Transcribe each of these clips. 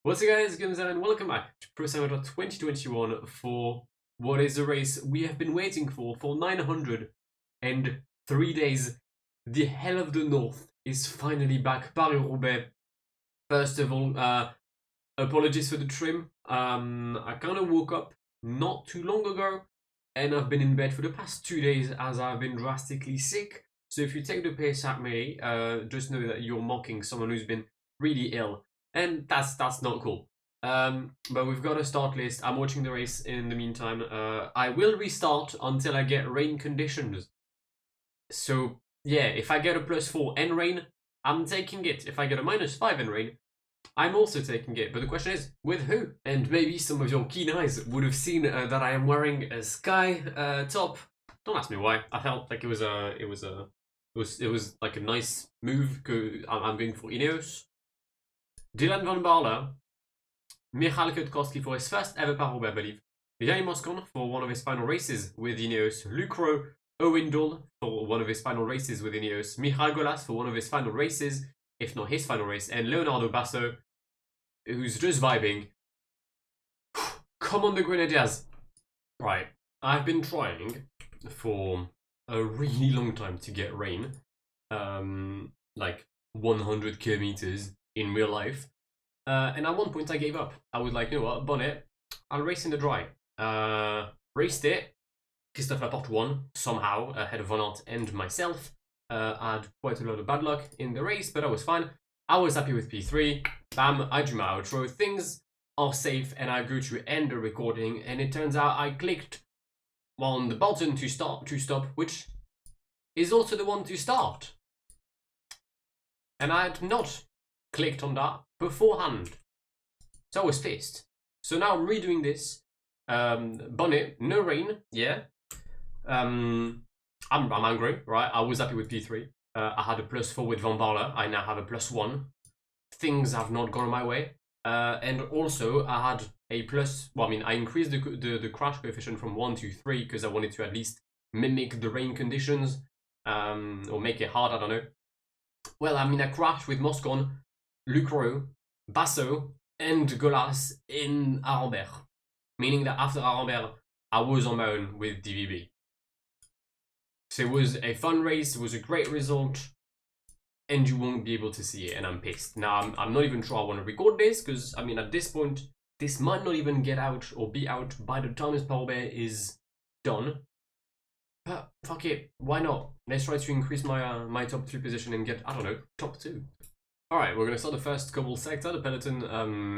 What's up guys, Gimzer and welcome back to Pro Cyber 2021 for what is a race we have been waiting for 903 days. The Hell of the North is finally back, Paris-Roubaix. First of all, apologies for the trim. I kind of woke up not too long ago and I've been in bed for the past 2 days as I've been drastically sick. So if you take the piss at me, just know that you're mocking someone who's been really ill. And that's not cool. But we've got a start list. I'm watching the race in the meantime. I will restart until I get rain conditions. So yeah, if I get a +4 and rain, I'm taking it. If I get a -5 and rain, I'm also taking it. But the question is, with who? And maybe some of your keen eyes would have seen that I am wearing a sky top. Don't ask me why. I felt like it was like a nice move. I'm going for Ineos. Dylan van Baarle, Michal Kwiatkowski for his first ever Paris-Roubaix, I believe. Yanni Moscon for one of his final races with Ineos. Luc Rowe, Owen Dahl for one of his final races with Ineos. Michal Golas for one of his final races, if not his final race. And Leonardo Basso, who's just vibing. Come on, the Grenadiers. Right, I've been trying for a really long time to get rain. Like 100 kilometers in real life. And at one point I gave up. I was like, you know what, bonnet, I'll race in the dry. Raced it. Christophe Laporte won somehow ahead of Van Aert and myself. I had quite a lot of bad luck in the race, but I was fine. I was happy with P3. Bam, I do my outro. Things are safe and I go to end the recording and it turns out I clicked on the button to stop, which is also the one to start. And I had not clicked on that beforehand. So I was pissed. So now I'm redoing this. Bonnet, no rain, yeah. I'm angry, right? I was happy with P3. I had a +4 with Van Baarle. I now have a +1. Things have not gone my way. And also I had a I increased the crash coefficient from 1 to 3 because I wanted to at least mimic the rain conditions. Or make it hard, I don't know. Well, I crashed with Moscon, Luc Rowe, Basso, and Golas in Arambert. Meaning that after Arambert, I was on my own with DVB. So it was a fun race, it was a great result, and you won't be able to see it, and I'm pissed. Now, I'm not even sure I want to record this, because, at this point, this might not even get out or be out by the time this Paris-Roubaix is done. But fuck it, why not? Let's try to increase my my top 3 position and get, I don't know, top 2. Alright, we're gonna start the first couple sector. The peloton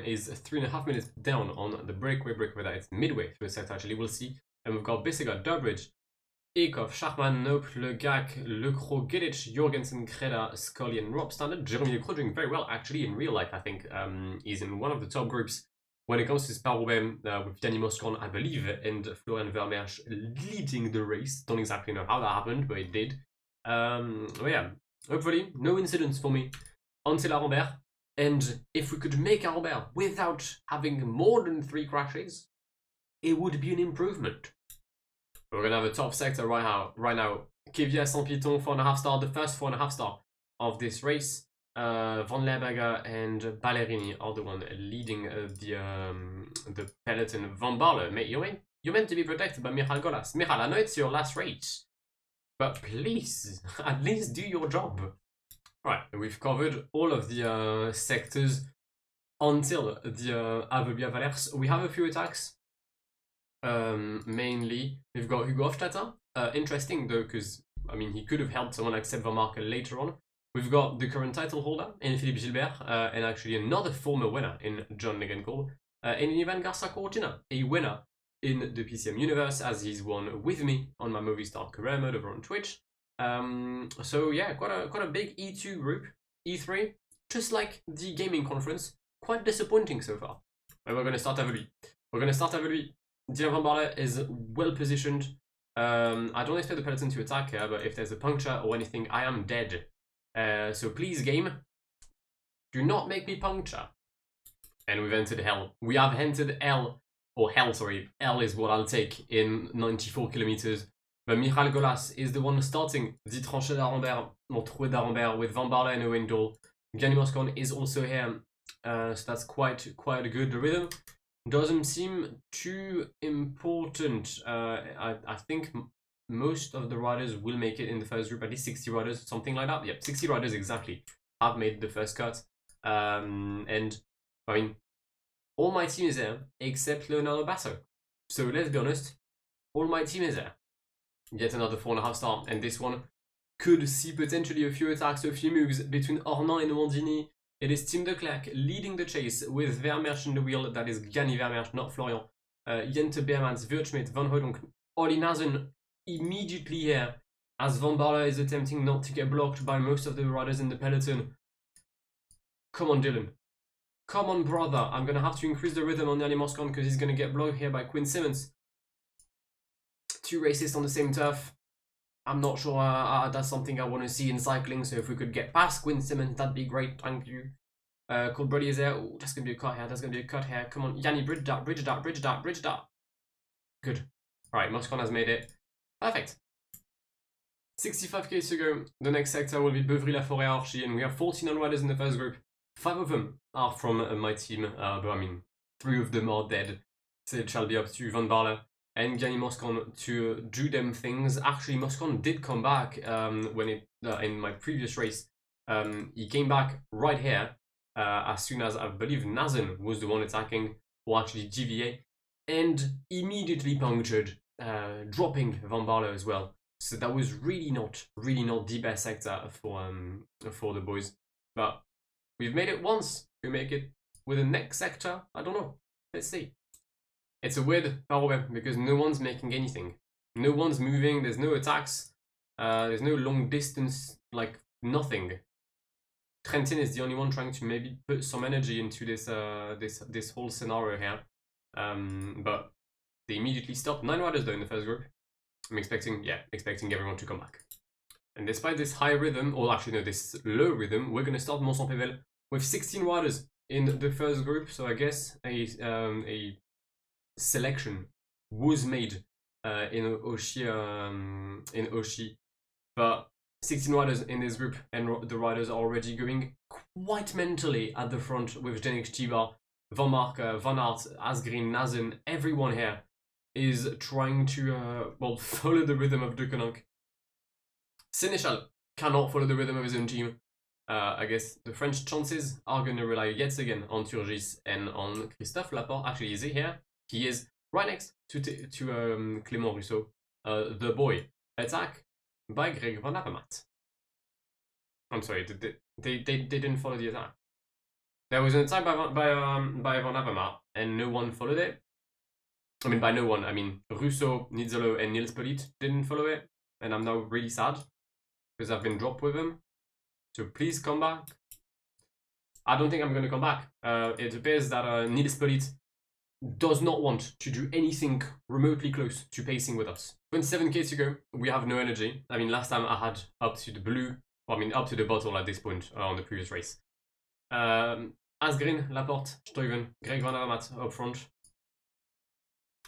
is 3.5 minutes down on the breakaway that it's midway through the sector actually, we'll see. And we've got Bissegger, Durbridge, Eekhoff, Schachmann, Nope, Le Gac, Le Cros, Gedic, Jorgensen, Kreda, Scully, and Rob Standard. Jeremy Le Cros doing very well actually in real life, I think. He's in one of the top groups when it comes to this Paris-Roubaix with Yanni Moscon, I believe, and Florian Vermeersch leading the race. Don't exactly know how that happened, but it did. But yeah, hopefully no incidents for me until Arambert. And if we could make Arambert without having more than 3 crashes, it would be an improvement. We're gonna have a top sector right now. Kvyat Saint-Piton 4.5 star, the first 4.5 star of this race. Van Lerberger and Ballerini are the one leading the peloton. Van Baarle, mate, you're meant to be protected by Michal Golas. Michal, I know it's your last race, but please, at least do your job. Right, we've covered all of the sectors until the Aveluy-Valers. We have a few attacks. Mainly, we've got Hugo Hofstadter. Interesting though, because he could have helped someone like Seb Van Marken later on. We've got the current title holder in Philippe Gilbert, and actually another former winner in John Legenkolb, and Ivan Garcia Cortina, a winner in the PCM universe, as he's won with me on my Movistar career mode over on Twitch. So yeah, quite a big E2 group. E3, just like the gaming conference, quite disappointing so far. And we're gonna start Aveluy. Dylan van Baarle is well positioned. I don't expect the peloton to attack her, but if there's a puncture or anything, I am dead. So please, game, do not make me puncture. And we've entered hell. We have entered L, or hell, sorry. L is what I'll take in 94 kilometers. But Michal Golas is the one starting the Tranchée d'Arambert, or Trou d'Arambert, with Van Baarle and Owen Dahl. Yanni Moscon is also here So that's quite a good rhythm. Doesn't seem too important. I think most of the riders will make it in the first group, at least 60 riders, something like that. Yep, 60 riders exactly have made the first cut. And I mean, all my team is there except Leonardo Basso. So let's be honest, all my team is there. Yet another 4.5 star, and this one could see potentially a few attacks, a few moves between Ornan and Mondini. It is Tim de Klerk leading the chase with Vermeersch in the wheel. That is Gianni Vermeersch, not Florian. Jente Beermans, Wurtschmidt, Van Hooydonk, Ollie Nazen immediately here as Van Baarle is attempting not to get blocked by most of the riders in the peloton. Come on, Dylan. Come on, brother. I'm going to have to increase the rhythm on Yanni Moscon because he's going to get blocked here by Quinn Simmons. Two racists on the same turf. I'm not sure that's something I want to see in cycling, so if we could get past Quinn Simmons, that'd be great, thank you. Colbrelli is there. Oh, that's going to be a cut here, that's going to be a cut here. Come on, Yanni, bridge that, bridge that, bridge that, bridge that. Good. Alright, Moscon has made it. Perfect. 65k to go. The next sector will be Beuvry-la-Forêt Archie, and we have 49 riders in the first group. 5 of them are from my team, but I mean, 3 of them are dead. So it shall be up to Van Baarle and Gianni Moscon to do them things. Actually, Moscon did come back when in my previous race. He came back right here as soon as I believe Nazen was the one attacking, or actually GVA, and immediately punctured, dropping Van Baarle as well. So that was really not the best sector for the boys. But we've made it once. We make it with the next sector. I don't know. Let's see. It's a weird Paris-Roubaix because no one's making anything. No one's moving. There's no attacks. There's no long distance. Like nothing. Trentin is the only one trying to maybe put some energy into this whole scenario here. But they immediately stopped. 9 riders though in the first group. I'm expecting everyone to come back. And despite this high rhythm, or actually no, this low rhythm, we're gonna start Mont-Saint-Pével with 16 riders in the first group. So I guess a selection was made in Oshi, but 16 riders in this group, and the riders are already going quite mentally at the front with Zdeněk Štibar, Van Marke, Van Aert, Asgreen, Nazen. Everyone here is trying to follow the rhythm of Deceuninck. Sénéchal cannot follow the rhythm of his own team. I guess the French chances are going to rely yet again on Turgis and on Christophe Laporte. Actually, is he here? He is right next to Clément Rousseau, the boy. Attack by Greg Van Avermaet. I'm sorry, they didn't follow the attack. There was an attack by Van Avermaet, and no one followed it. I mean, by no one, I mean Rousseau, Nizzolo, and Nils Pollitt didn't follow it, and I'm now really sad because I've been dropped with them. So please come back. I don't think I'm going to come back. It appears that Nils Pollitt does not want to do anything remotely close to pacing with us. 27k to go. We have no energy. I mean, last time I had up to the blue, well, I mean, up to the bottle at this point on the previous race. Asgreen, Laporte, Stuyven, Greg Van Avermaet up front.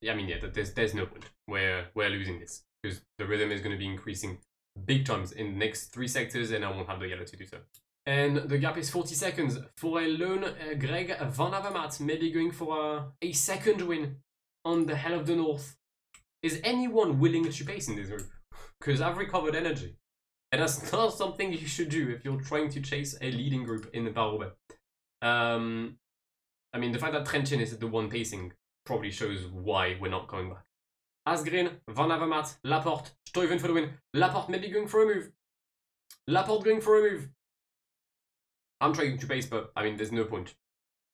Yeah, I mean, yeah, there's no point. We're losing this because the rhythm is going to be increasing big times in the next 3 sectors, and I won't have the yellow to do so. And the gap is 40 seconds for a lone Greg Van Avermaet, maybe going for a second win on the Hell of the North. Is anyone willing to pace in this group? Because I've recovered energy. And that's not something you should do if you're trying to chase a leading group in the Paris-Roubaix. I mean, the fact that Trentin is the one pacing probably shows why we're not coming back. Asgreen, Van Avermaet, Laporte, Stuyven for the win. Laporte maybe going for a move. Laporte going for a move. I'm trying to pace, but I mean, there's no point.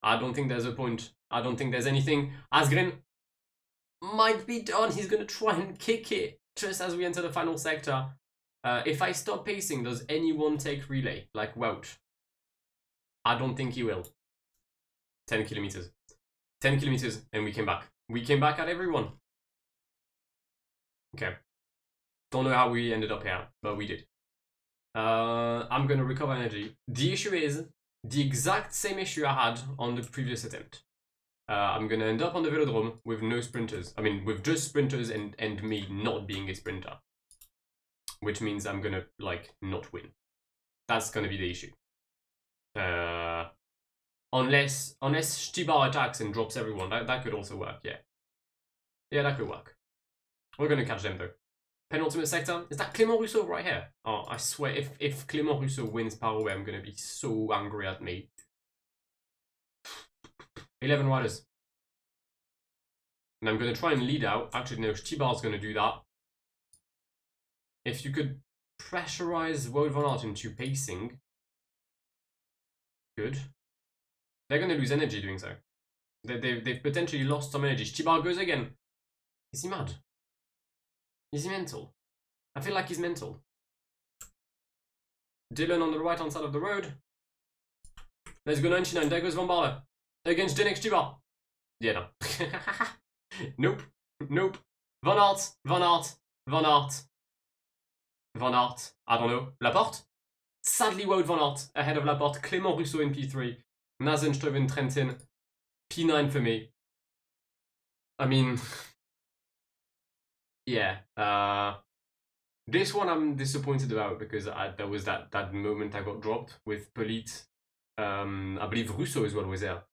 I don't think there's a point. I don't think there's anything. Asgreen might be done. He's going to try and kick it just as we enter the final sector. If I stop pacing, does anyone take relay? Like Wout? I don't think he will. 10 kilometers. 10 kilometers, and we came back. We came back at everyone. Okay. Don't know how we ended up here, but we did. I'm going to recover energy. The issue is the exact same issue I had on the previous attempt. I'm going to end up on the velodrome with no sprinters. I mean, with just sprinters and me not being a sprinter. Which means I'm going to, like, not win. That's going to be the issue. Unless Stibar attacks and drops everyone. That could also work, yeah. Yeah, that could work. We're gonna catch them though. Penultimate sector. Is that Clément Rousseau right here? Oh, I swear, if Clément Rousseau wins Paris-Roubaix, I'm gonna be so angry at me. 11 riders. And I'm gonna try and lead out. Actually, no, Stibar's gonna do that. If you could pressurize Wout van Aert into pacing. Good. They're gonna lose energy doing so. They've potentially lost some energy. Stibar goes again. Is he mad? Is he mental? I feel like he's mental. Dylan on the right hand side of the road. Let's go 99. There goes Van Baarle. Against Genex Stibar. Yeah, no. Nope. Nope. Van Aert. Van Aert. Van Aert. Van Aert. I don't know. Laporte? Sadly, Wout van Aert ahead of Laporte. Clément Rousseau in P3. Nazenström Trentin. P9 for me. I mean... yeah. This one I'm disappointed about because there was that moment I got dropped with Polite. I believe Rousseau as well was there.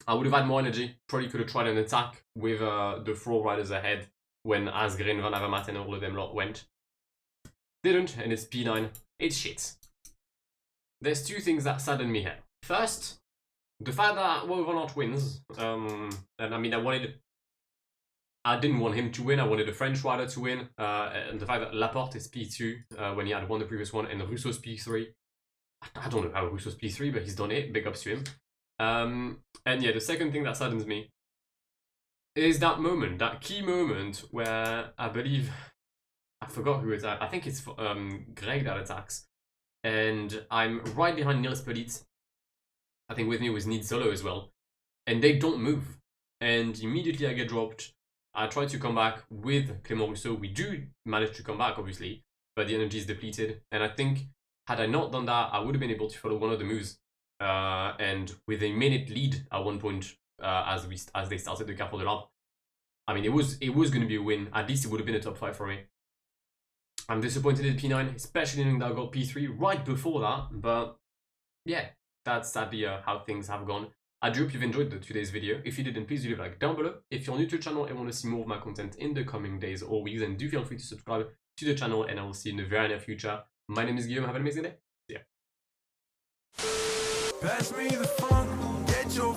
I would have had more energy. Probably could have tried an attack with the 4 riders ahead when Asgreen, Van Avermaet and all of them lot went. Didn't, and it's P9. It's shit. There's 2 things that sadden me here. First, the fact that Wout van Aert wins, and I mean I didn't want him to win, I wanted a French rider to win, and the fact that Laporte is P2 when he had won the previous one, and Rousseau's P3. I don't know how Rousseau's P3, but he's done it, big ups to him. And yeah, the second thing that saddens me is that moment, that key moment where I believe, I forgot who it's at, I think it's Greg that attacks, and I'm right behind Nils Polite. I think with me was Need Solo as well, and they don't move, and immediately I get dropped. I try to come back with Clément Rousseau. We do manage to come back, obviously, but the energy is depleted, and I think had I not done that, I would have been able to follow one of the moves, and with a minute lead at one point as they started the Carrefour de l'Arbre. I mean, it was going to be a win. At least it would have been a top 5 for me. I'm disappointed in P9, especially knowing that I got P3 right before that, but yeah, that's sadly how things have gone. I do hope you've enjoyed today's video. If you did, then please leave a like down below. If you're new to the channel and want to see more of my content in the coming days or weeks, then do feel free to subscribe to the channel, and I will see you in the very near future. My name is Guillaume. Have an amazing day. See ya. Pass me the funk, get your